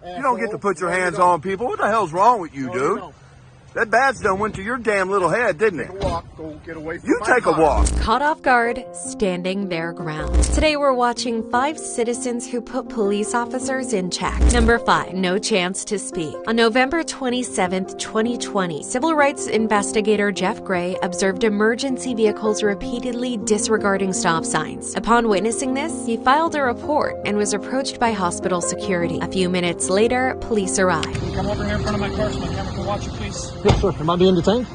You don't get to put your hands on people. What the hell's wrong with you, dude? That badge done went to your damn little head, didn't it? Take a walk. Go get away from You my take a car. walk. Caught off guard, standing their ground. Today we're watching 5 citizens who put police officers in check. Number 5, no chance to speak. On November 27th, 2020, civil rights investigator Jeff Gray observed emergency vehicles repeatedly disregarding stop signs. Upon witnessing this, he filed a report and was approached by hospital security. A few minutes later, police arrived. Come over here in front of my car so my camera can watch you, please. Yes, sir. Am I being detained?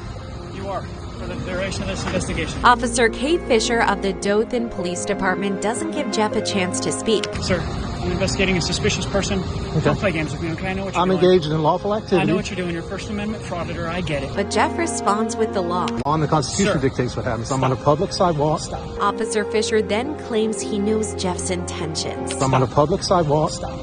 You are, for the duration of this investigation. Officer Kate Fisher of the Dothan Police Department doesn't give Jeff a chance to speak. Sir, I'm investigating a suspicious person. Don't play games with me, okay? I know what you're I'm doing. engaged in lawful activity. I know what you're doing. You're First Amendment frauditor. I get it. But Jeff responds with the law. On the Constitution Sir. dictates what happens. I'm on a public sidewalk. Stop. Officer Fisher then claims he knows Jeff's intentions. I'm on a public sidewalk. Stop.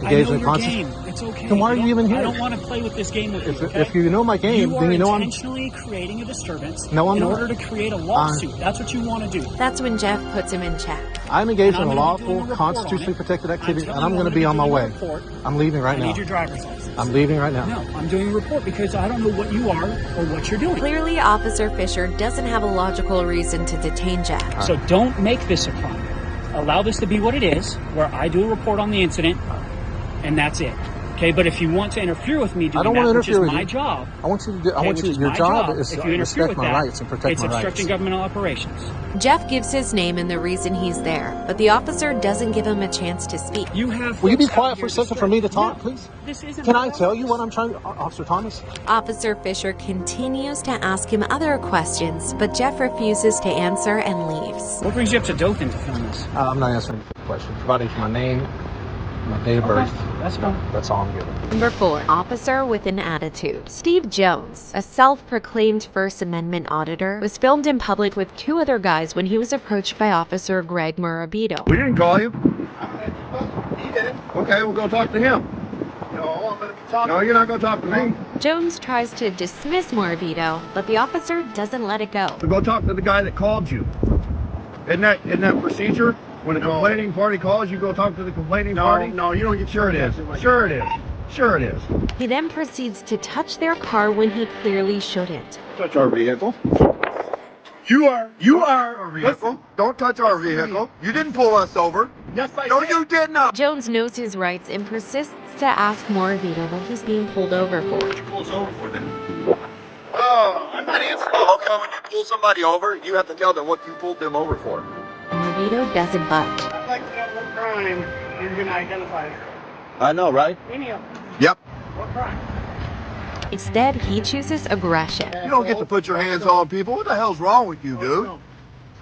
I Engaged know in your Constitution. game. It's okay. Then why are you even here? I don't want to play with this game with you, okay? If you know my game, you then are you know I'm. intentionally creating a disturbance No, I'm in not. order to create a lawsuit. That's what you want to do. That's when Jeff puts him in check. I'm engaged And in I'm a gonna be doing a lawful, report constitutionally on it. protected activity, and I'm telling going to you be on my doing a way. report. I'm leaving right I now. need your driver's license. I'm leaving right now. No, I'm doing a report because I don't know what you are or what you're doing. Clearly, Officer Fisher doesn't have a logical reason to detain Jeff. So don't make this a crime. Allow this to be what it is, where I do a report on the incident, and that's it. Okay, but if you want to interfere with me I doing don't want that, to which is interfere with my you. job, I want you to do. I okay, want which you. is Your my job is if to you interfere respect with my that, rights and protect it's my rights. obstructing governmental operations. Jeff gives his name and the reason he's there, but the officer doesn't give him a chance to speak. You have. Will you be folks out quiet for here a second for me to talk, No, please? This isn't. Can I tell you what I'm trying to, Officer Thomas? Officer Fisher continues to ask him other questions, but Jeff refuses to answer and leaves. What brings you up to Dothan to film this? I'm not answering the question. Providing my name, my date of birth. That's fine. That's all I'm giving. Number 4, officer with an attitude. Steve Jones, a self-proclaimed First Amendment auditor, was filmed in public with 2 other guys when he was approached by Officer Greg Morabito. We didn't call you. He did. Okay, we'll go talk to him. No, I'm going to talk. No, you're not going to talk to me. Jones tries to dismiss Morabito, but the officer doesn't let it go. We'll go talk to the guy that called you. Isn't that procedure? When a complaining party calls, you go talk to the complaining party? No, you don't get. Sure it is. Sure it is. Sure it is. He then proceeds to touch their car when he clearly shouldn't. Touch our vehicle. You are our vehicle. Listen, don't touch our vehicle. You didn't pull us over. Yes, I No, did. you did not. Jones knows his rights and persists to ask Morabito what he's being pulled over for. Pulls over for them. Oh, I'm not answering. How come when you pull somebody over, you have to tell them what you pulled them over for? Morabito doesn't budge. I'd like to know what crime you're going to identify. I know, right? Any of them. Yep. What crime? Instead, he chooses aggression. You don't get to put your hands on people. What the hell's wrong with you, dude?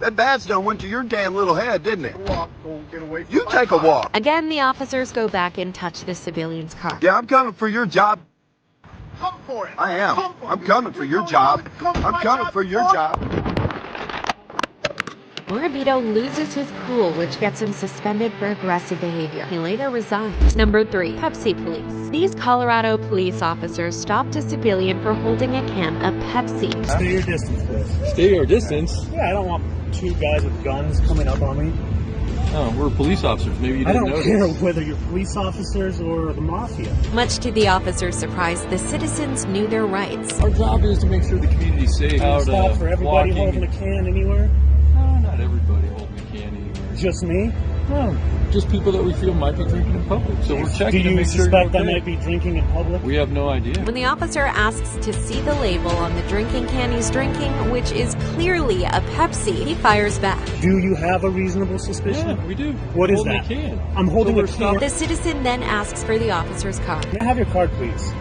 That badge done went to your damn little head, didn't it? Walk. Go get away from You my take a car. walk. Again, the officers go back and touch the civilian's car. Yeah, I'm coming for your job. Come for it. I am. Come for I'm it. coming for your job. I'm coming for your job. Morabito loses his cool, which gets him suspended for aggressive behavior. He later resigns. Number 3, Pepsi Police. These Colorado police officers stopped a civilian for holding a can of Pepsi. Stay your distance, please. Stay your distance. Yeah, I don't want 2 guys with guns coming up on me. Oh, we're police officers. Maybe you I didn't don't know care this. whether you're police officers or the mafia. Much to the officer's surprise, the citizens knew their rights. Our job is to make sure the community's safe. Out, Stop for everybody walking. holding a can anywhere? No, not everybody holding a can anywhere. Just me? No, just people that we feel might be drinking in public. So we're Do checking to you make sure suspect you're I okay. might be drinking in public? We have no idea. When the officer asks to see the label on the drinking can he's drinking, which is clearly a Pepsi, he fires back. Do you have a reasonable suspicion? Yeah, we do. What is Holding that? A can. I'm holding So a we're can. stopping- The citizen then asks for the officer's car. May I have your card, please?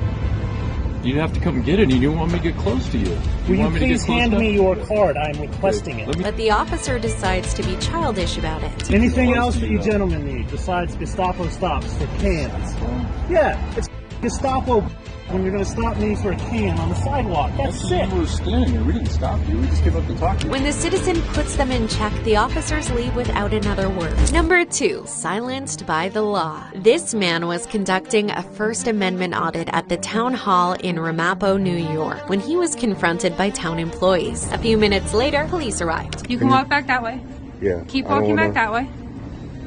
You'd have to come and get it. You don't want me to get close to you. Will you want me to get please close hand enough? me your card? I'm requesting Let it. me. But the officer decides to be childish about it. Anything Close else to that you, you though. gentlemen need besides Gestapo stops for cans? Yeah, it's Gestapo when you're going to stop me for a can on the sidewalk. That's sick. You were standing there. We didn't stop you. We just came up to talk to you. When the citizen puts them in check, the officers leave without another word. Number 2, silenced by the law. This man was conducting a First Amendment audit at the town hall in Ramapo, New York, when he was confronted by town employees. A few minutes later, police arrived. You can walk back that way. Yeah. Keep walking back that way.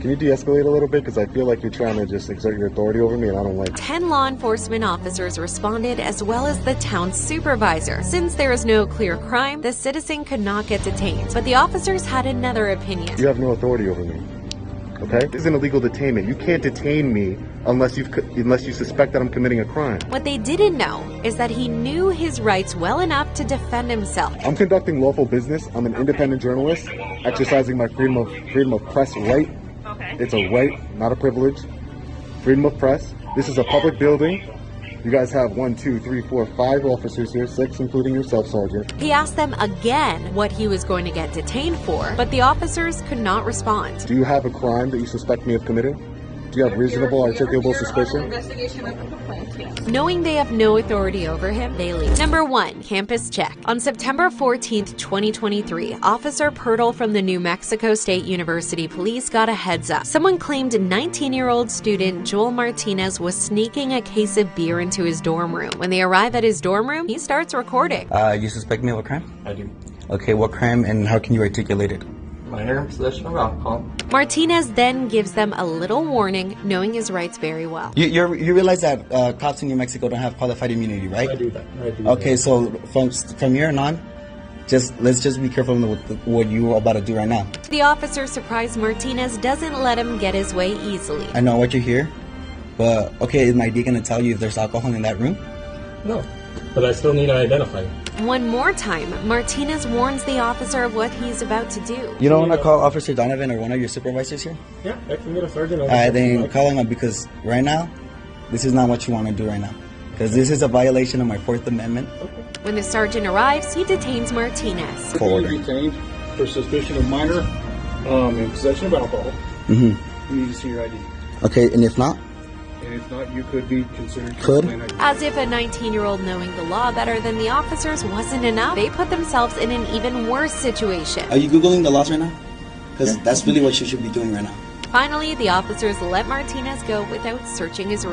Can you de-escalate a little bit? Because I feel like you're trying to just exert your authority over me, and I don't like it. 10 law enforcement officers responded, as well as the town's supervisor. Since there is no clear crime, the citizen could not get detained, but the officers had another opinion. You have no authority over me. Okay? This is an illegal detainment. You can't detain me unless you suspect that I'm committing a crime. What they didn't know is that he knew his rights well enough to defend himself. I'm conducting lawful business. I'm an independent journalist, exercising my freedom of press right. Okay. It's a right, not a privilege. Freedom of press. This is a public building. You guys have 1, 2, 3, 4, 5 officers here, 6 including yourself, Sergeant. He asked them again what he was going to get detained for, but the officers could not respond. Do you have a crime that you suspect me of committing? Do you have reasonable, articulable suspicion? Investigation of the complaint, yes. Knowing they have no authority over him, they leave. Number 1, campus check. On September 14th, 2023, Officer Pirtle from the New Mexico State University Police got a heads up. Someone claimed 19-year-old student Joel Martinez was sneaking a case of beer into his dorm room. When they arrive at his dorm room, he starts recording. You suspect me of a crime? I do. Okay, what crime and how can you articulate it? Minor possession of alcohol. Martinez then gives them a little warning, knowing his rights very well. You realize that cops in New Mexico don't have qualified immunity, right? I do that. Okay, so from here on, let's just be careful with what you're about to do right now. The officer, surprised Martinez, doesn't let him get his way easily. I know what you're here, but okay, is my ID gonna tell you if there's alcohol in that room? No, but I still need to identify. One more time, Martinez warns the officer of what he's about to do. You don't want to call Officer Donovan or one of your supervisors here? Yeah, I can get a sergeant. Alright, then call him up because right now, this is not what you want to do right now. Because this is a violation of my 4th Amendment. When the sergeant arrives, he detains Martinez. Detained for suspicion of minor in possession of alcohol. You need to see your ID. Okay, and if not? And if not, you could be considered. As if a 19-year-old knowing the law better than the officers wasn't enough, they put themselves in an even worse situation. Are you Googling the laws right now? Because that's really what you should be doing right now. Finally, the officers let Martinez go without searching his room.